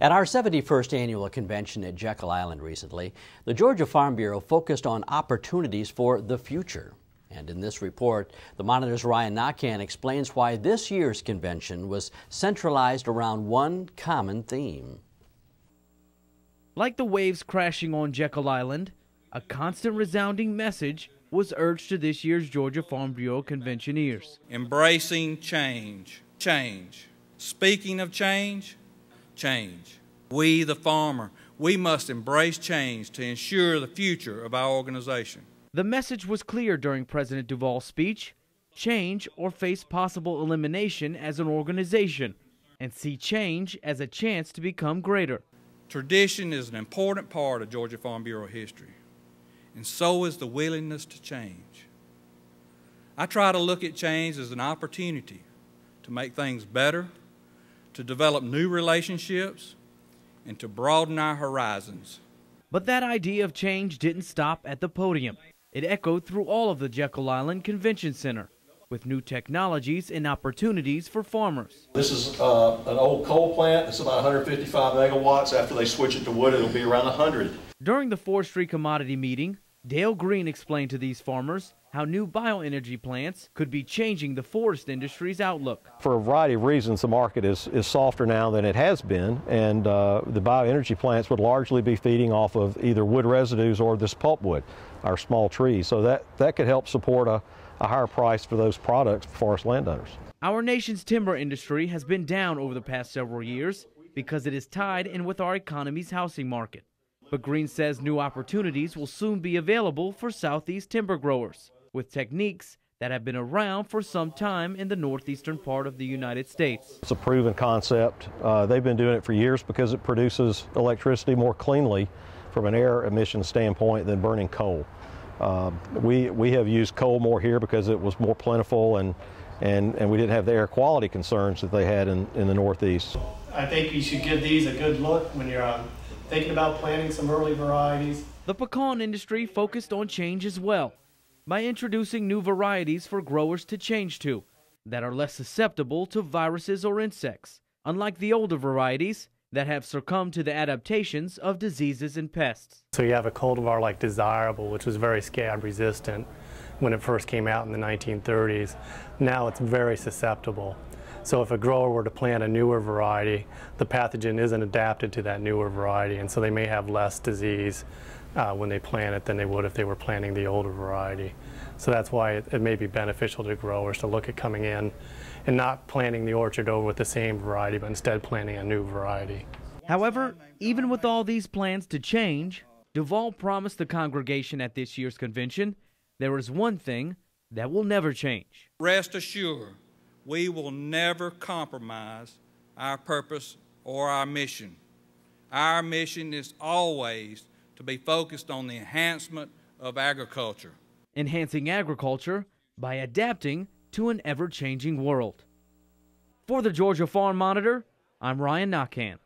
At our 71st annual convention at Jekyll Island recently, the Georgia Farm Bureau focused on opportunities for the future. And in this report, the Monitors Ryan Naquin explains why this year's convention was centralized around one common theme. Like the waves crashing on Jekyll Island, a constant resounding message was urged to this year's Georgia Farm Bureau conventioneers. Embracing change. Change. Speaking of change, change. We, the farmer, we must embrace change to ensure the future of our organization. The message was clear during President DUVALL's speech: change or face possible elimination as an organization, and see change as a chance to become greater. Tradition is an important part of Georgia Farm Bureau history, and so is the willingness to change. I try to look at change as an opportunity to make things better, to develop new relationships, and to broaden our horizons. But that idea of change didn't stop at the podium. It echoed through all of the Jekyll Island Convention Center, with new technologies and opportunities for farmers. This is an old coal plant. It's about 155 megawatts. After they switch it to wood, it'll be around 100. During the Forestry commodity meeting, GREENE explained to these farmers how new bioenergy plants could be changing the forest industry's outlook. For a variety of reasons, the market is softer now than it has been, and the bioenergy plants would largely be feeding off of either wood residues or this pulpwood, our small trees. So that could help support a higher price for those products for forest landowners. Our nation's timber industry has been down over the past several years because it is tied in with our economy's housing market. But GREENE says new opportunities will soon be available for Southeast timber growers, with techniques that have been around for some time in the northeastern part of the United States. It's a proven concept. They've been doing it for years because it produces electricity more cleanly from an air emission standpoint than burning coal. We have used coal more here because it was more plentiful and we didn't have the air quality concerns that they had in the Northeast. I think you should give these a good look when you're thinking about planting some early varieties. The pecan industry focused on change as well by introducing new varieties for growers to change to that are less susceptible to viruses or insects, unlike the older varieties that have succumbed to the adaptations of diseases and pests. So you have a cultivar like Desirable, which was very scab resistant when it first came out in the 1930s. Now it's very susceptible. So if a grower were to plant a newer variety, the pathogen isn't adapted to that newer variety, and so they may have less disease when they plant it than they would if they were planting the older variety. So that's why it may be beneficial to growers to look at coming in and not planting the orchard over with the same variety, but instead planting a new variety. However, even with all these plans to change, DUVALL promised the congregation at this year's convention there is one thing that will never change. Rest assured, we will never compromise our purpose or our mission. Our mission is always to be focused on the enhancement of agriculture. Enhancing agriculture by adapting to an ever-changing world. For the Georgia Farm Monitor, I'm Ryan Naquin.